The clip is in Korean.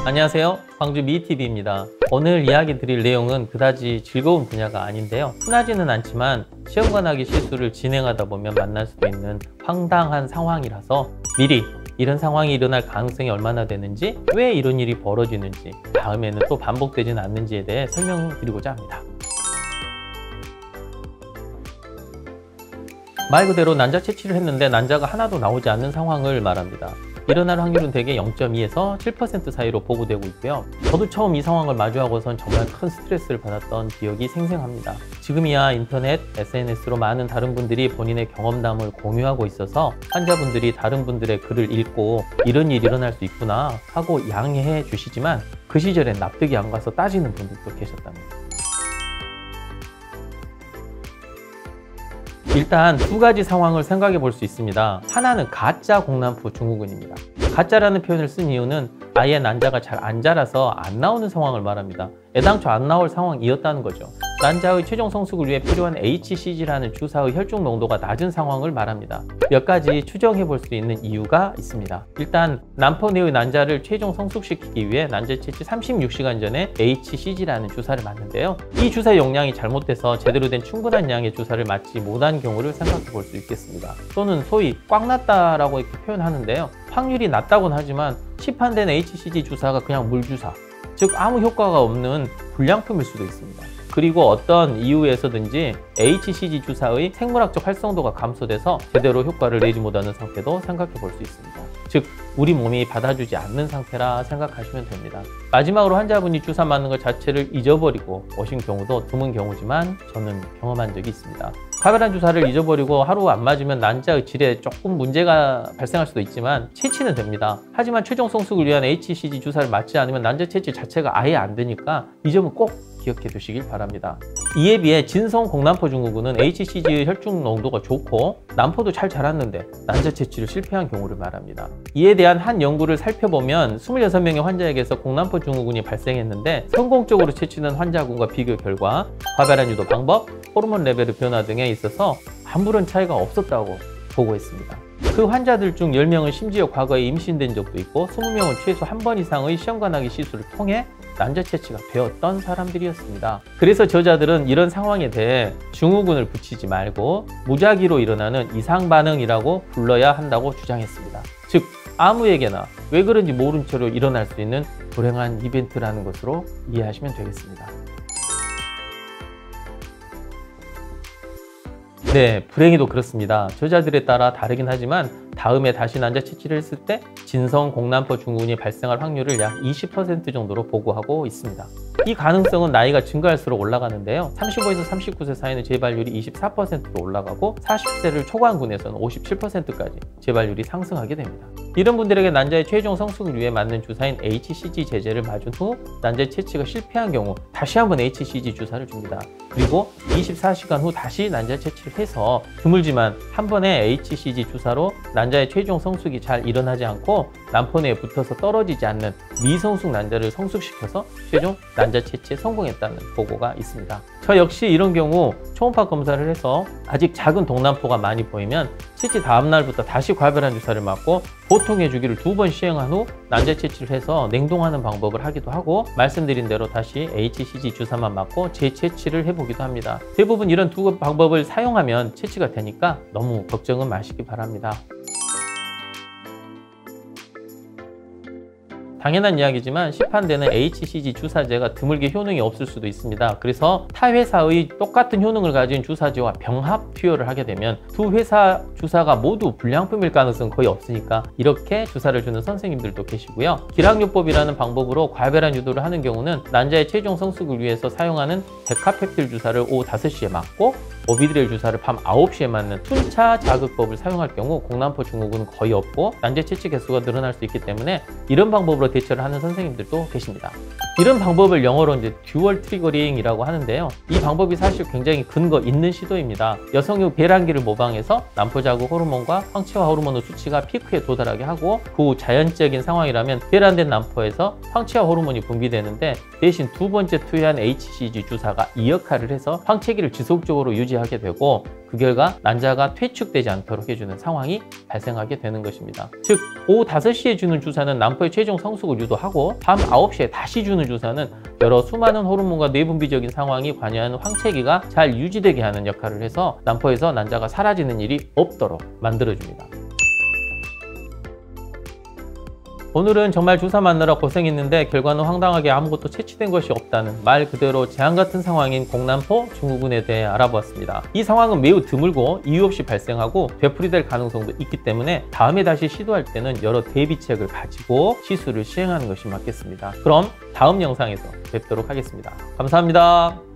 안녕하세요. 광주 미TV입니다. 오늘 이야기 드릴 내용은 그다지 즐거운 분야가 아닌데요. 흔하지는 않지만 시험관하기 시술을 진행하다 보면 만날 수도 있는 황당한 상황이라서 미리 이런 상황이 일어날 가능성이 얼마나 되는지, 왜 이런 일이 벌어지는지, 다음에는 또 반복되진 않는지에 대해 설명드리고자 합니다. 말 그대로 난자 채취를 했는데 난자가 하나도 나오지 않는 상황을 말합니다. 일어날 확률은 대개 0.2에서 7% 사이로 보고되고 있고요. 저도 처음 이 상황을 마주하고선 정말 큰 스트레스를 받았던 기억이 생생합니다. 지금이야 인터넷, SNS로 많은 다른 분들이 본인의 경험담을 공유하고 있어서 환자분들이 다른 분들의 글을 읽고 이런 일이 일어날 수 있구나 하고 양해해 주시지만 그 시절엔 납득이 안 가서 따지는 분들도 계셨답니다. 일단 두 가지 상황을 생각해 볼 수 있습니다. 하나는 가짜 공난포 증후군입니다. 가짜라는 표현을 쓴 이유는 아예 난자가 잘 안 자라서 안 나오는 상황을 말합니다. 애당초 안 나올 상황이었다는 거죠. 난자의 최종 성숙을 위해 필요한 HCG라는 주사의 혈중 농도가 낮은 상황을 말합니다. 몇 가지 추정해 볼 수 있는 이유가 있습니다. 일단 난포 내의 난자를 최종 성숙시키기 위해 난자 채취 36시간 전에 HCG라는 주사를 맞는데요. 이 주사 용량이 잘못돼서 제대로 된 충분한 양의 주사를 맞지 못한 경우를 생각해 볼 수 있겠습니다. 또는 소위 꽉 났다라고 이렇게 표현하는데요. 확률이 낮다고는 하지만 시판된 HCG 주사가 그냥 물주사, 즉 아무 효과가 없는 불량품일 수도 있습니다. 그리고 어떤 이유에서든지 HCG 주사의 생물학적 활성도가 감소돼서 제대로 효과를 내지 못하는 상태도 생각해 볼 수 있습니다. 즉 우리 몸이 받아주지 않는 상태라 생각하시면 됩니다. 마지막으로 환자분이 주사 맞는 것 자체를 잊어버리고 오신 경우도 드문 경우지만 저는 경험한 적이 있습니다. 가별한 주사를 잊어버리고 하루 안 맞으면 난자의 질에 조금 문제가 발생할 수도 있지만 채취는 됩니다. 하지만 최종 성숙을 위한 HCG 주사를 맞지 않으면 난자 채취 자체가 아예 안 되니까 이 점은 꼭 기억해 두시길 바랍니다. 이에 비해 진성 공난포 증후군은 HCG의 혈중 농도가 좋고 난포도 잘 자랐는데 난자 채취를 실패한 경우를 말합니다. 이에 대한 한 연구를 살펴보면 26명의 환자에게서 공난포 증후군이 발생했는데 성공적으로 채취된 환자군과 비교 결과 과별한 유도 방법, 호르몬 레벨의 변화 등에 있어서 아무런 차이가 없었다고 보고했습니다. 그 환자들 중 10명은 심지어 과거에 임신된 적도 있고 20명은 최소 한 번 이상의 시험관하기 시술을 통해 난자 채취가 되었던 사람들이었습니다. 그래서 저자들은 이런 상황에 대해 증후군을 붙이지 말고 무작위로 일어나는 이상 반응이라고 불러야 한다고 주장했습니다. 즉 아무에게나 왜 그런지 모른 채로 일어날 수 있는 불행한 이벤트라는 것으로 이해하시면 되겠습니다. 네, 불행히도 그렇습니다. 저자들에 따라 다르긴 하지만 다음에 다시 난자 채취를 했을 때 진성 공난포 증후군이 발생할 확률을 약 20% 정도로 보고하고 있습니다. 이 가능성은 나이가 증가할수록 올라가는데요. 35에서 39세 사이는 재발률이 24%로 올라가고 40세를 초과한군에서는 57%까지 재발률이 상승하게 됩니다. 이런 분들에게 난자의 최종 성숙을 위해 맞는 주사인 HCG 제제를 맞은 후 난자 채취가 실패한 경우 다시 한번 HCG 주사를 줍니다. 그리고 24시간 후 다시 난자 채취를 해서 드물지만 한 번에 HCG 주사로 난자의 최종 성숙이 잘 일어나지 않고 난포 내에 붙어서 떨어지지 않는 미성숙 난자를 성숙시켜서 최종 난자 채취에 성공했다는 보고가 있습니다. 저 역시 이런 경우 초음파 검사를 해서 아직 작은 동난포가 많이 보이면 채취 다음 날부터 다시 과별한 주사를 맞고 보통의 주기를 2번 시행한 후 난자 채취를 해서 냉동하는 방법을 하기도 하고 말씀드린 대로 다시 HCG 주사만 맞고 재채취를 해보기도 합니다. 대부분 이런 두 방법을 사용하면 채취가 되니까 너무 걱정은 마시기 바랍니다. 당연한 이야기지만 시판되는 HCG 주사제가 드물게 효능이 없을 수도 있습니다. 그래서 타 회사의 똑같은 효능을 가진 주사제와 병합 투여를 하게 되면 두 회사 주사가 모두 불량품일 가능성은 거의 없으니까 이렇게 주사를 주는 선생님들도 계시고요. 기락요법이라는 방법으로 과별한 유도를 하는 경우는 난자의 최종 성숙을 위해서 사용하는 데카팩틸 주사를 오후 5시에 맞고 오비드릴 주사를 밤 9시에 맞는 순차 자극법을 사용할 경우 공난포 증후군은 거의 없고 난자 채취 개수가 늘어날 수 있기 때문에 이런 방법으로 대처를 하는 선생님들도 계십니다. 이런 방법을 영어로 이제 듀얼 트리거링이라고 하는데요. 이 방법이 사실 굉장히 근거 있는 시도입니다. 여성의 배란기를 모방해서 난포 자극 호르몬과 황체화 호르몬의 수치가 피크에 도달하게 하고 그 후 자연적인 상황이라면 배란된 난포에서 황체화 호르몬이 분비되는데 대신 두 번째 투여한 HCG 주사가 이 역할을 해서 황체기를 지속적으로 유지 유지하게 되고 그 결과 난자가 퇴축되지 않도록 해주는 상황이 발생하게 되는 것입니다. 즉 오후 5시에 주는 주사는 난포의 최종 성숙을 유도하고 밤 9시에 다시 주는 주사는 여러 수많은 호르몬과 내분비적인 상황이 관여하는 황체기가 잘 유지되게 하는 역할을 해서 난포에서 난자가 사라지는 일이 없도록 만들어줍니다. 오늘은 정말 주사 맞느라 고생했는데 결과는 황당하게 아무것도 채취된 것이 없다는 말 그대로 재앙 같은 상황인 공난포 증후군에 대해 알아보았습니다. 이 상황은 매우 드물고 이유 없이 발생하고 되풀이될 가능성도 있기 때문에 다음에 다시 시도할 때는 여러 대비책을 가지고 시술을 시행하는 것이 맞겠습니다. 그럼 다음 영상에서 뵙도록 하겠습니다. 감사합니다.